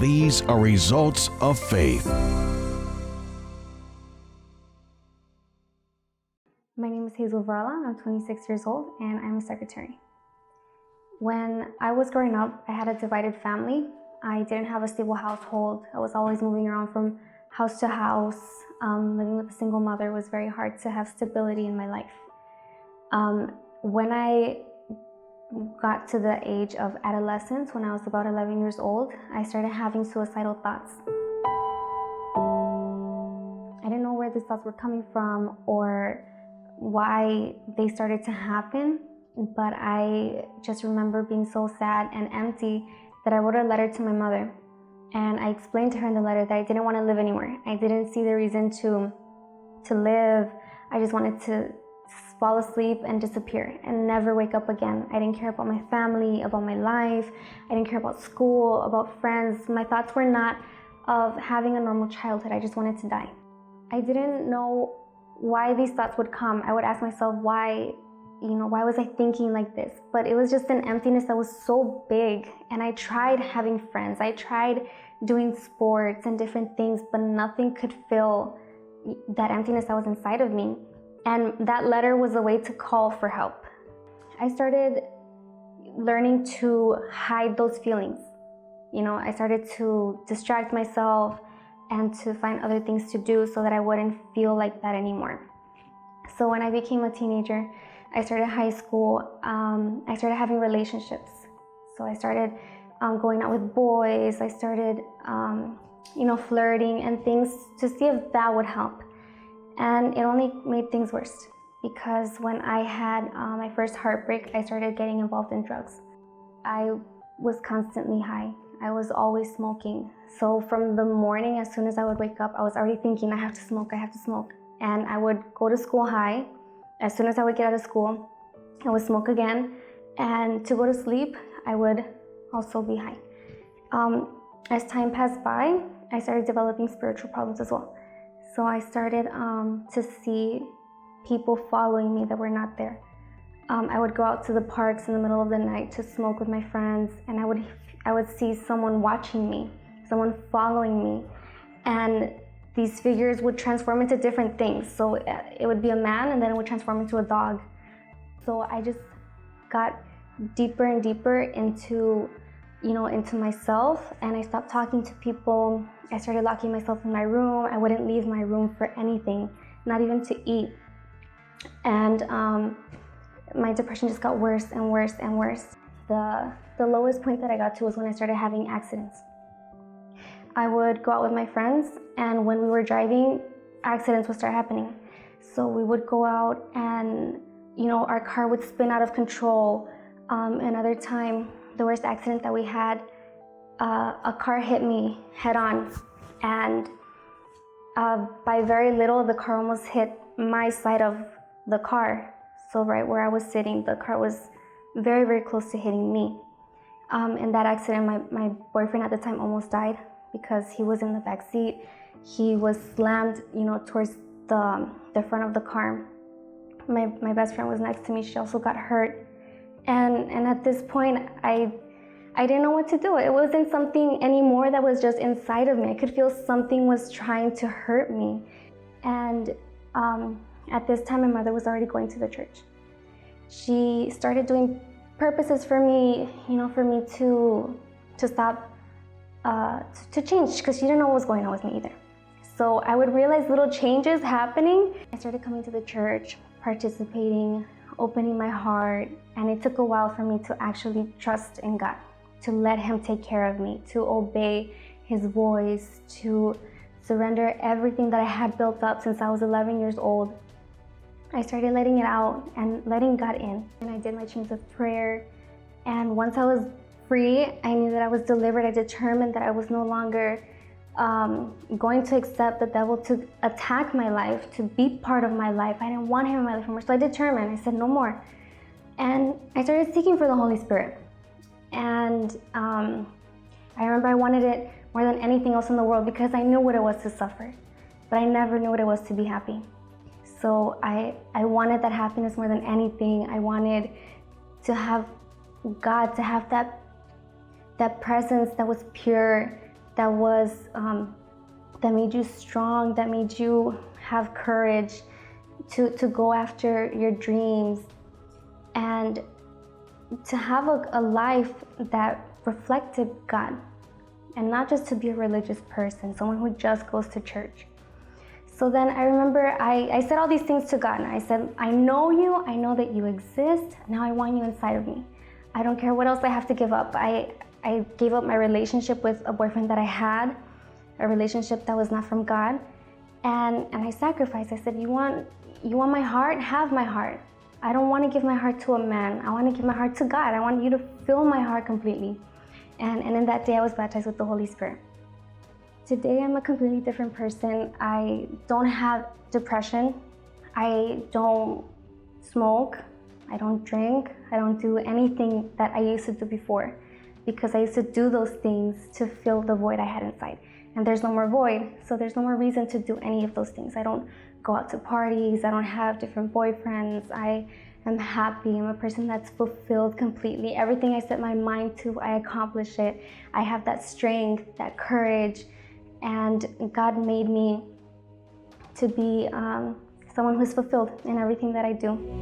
These are results of faith. My name is Hazel Varela. I'm 26 years old and I'm a secretary. When I was growing up, I had a divided family. I didn't have a stable household. I was always moving around from house to house. Living with a single mother was very hard to have stability in my life. When I got to the age of adolescence, when I was about 11 years old, I started having suicidal thoughts. I didn't know where these thoughts were coming from or why they started to happen, but I just remember being so sad and empty that I wrote a letter to my mother. And I explained to her in the letter that I didn't want to live anymore. I didn't see the reason to live. I just wanted to fall asleep and disappear and never wake up again. I didn't care about my family, about my life. I didn't care about school, about friends. My thoughts were not of having a normal childhood. I just wanted to die. I didn't know why these thoughts would come. I would ask myself why was I thinking like this? But it was just an emptiness that was so big. And I tried having friends. I tried doing sports and different things, but nothing could fill that emptiness that was inside of me. And that letter was a way to call for help. I started learning to hide those feelings. I started to distract myself and to find other things to do so that I wouldn't feel like that anymore. So when I became a teenager, I started high school, I started having relationships. So I started going out with boys, I started flirting and things to see if that would help. And it only made things worse because when I had my first heartbreak, I started getting involved in drugs. I was constantly high. I was always smoking. So from the morning, as soon as I would wake up, I was already thinking, I have to smoke. And I would go to school high. As soon as I would get out of school, I would smoke again. And to go to sleep, I would also be high. As time passed by, I started developing spiritual problems as well. So I started to see people following me that were not there. I would go out to the parks in the middle of the night to smoke with my friends, and I would see someone watching me, someone following me, and these figures would transform into different things. So it would be a man, and then it would transform into a dog. So I just got deeper and deeper into myself, and I stopped talking to people. I started locking myself in my room. I wouldn't leave my room for anything, not even to eat. And my depression just got worse and worse and worse. The lowest point that I got to was when I started having accidents. I would go out with my friends, and when we were driving, accidents would start happening. So we would go out and, our car would spin out of control. Another time, the worst accident that we had, a car hit me head on, and by very little, the car almost hit my side of the car. So right where I was sitting, the car was very, very close to hitting me. In that accident, my boyfriend at the time almost died because he was in the back seat. He was slammed, towards the front of the car. My best friend was next to me. She also got hurt. And at this point, I didn't know what to do. It wasn't something anymore that was just inside of me. I could feel something was trying to hurt me. And at this time, my mother was already going to the church. She started doing purposes for me, for me to stop, to change, because she didn't know what was going on with me either. So I would realize little changes happening. I started coming to the church, participating, opening my heart, and it took a while for me to actually trust in God, to let Him take care of me, to obey His voice, to surrender everything that I had built up since I was 11 years old. I started letting it out and letting God in. And I did my chains of prayer. And once I was free, I knew that I was delivered. I determined that I was no longer going to accept the devil to attack my life, to be part of my life. I didn't want him in my life anymore. So I determined, I said, no more. And I started seeking for the Holy Spirit. And I remember I wanted it more than anything else in the world because I knew what it was to suffer, but I never knew what it was to be happy. So I wanted that happiness more than anything. I wanted to have God, to have that presence that was pure, that made you strong, that made you have courage to go after your dreams and to have a life that reflected God, and not just to be a religious person, someone who just goes to church. So then I remember I said all these things to God, and I said, I know you, I know that you exist, now I want you inside of me. I don't care what else I have to give up. I gave up my relationship with a boyfriend that I had, a relationship that was not from God, and I sacrificed. I said, you want my heart? Have my heart. I don't want to give my heart to a man. I want to give my heart to God. I want you to fill my heart completely. And in that day I was baptized with the Holy Spirit. Today I'm a completely different person. I don't have depression. I don't smoke. I don't drink. I don't do anything that I used to do before, because I used to do those things to fill the void I had inside. And there's no more void, so there's no more reason to do any of those things. I don't go out to parties. I don't have different boyfriends. I am happy. I'm a person that's fulfilled completely. Everything I set my mind to, I accomplish it. I have that strength, that courage, and God made me to be someone who's fulfilled in everything that I do.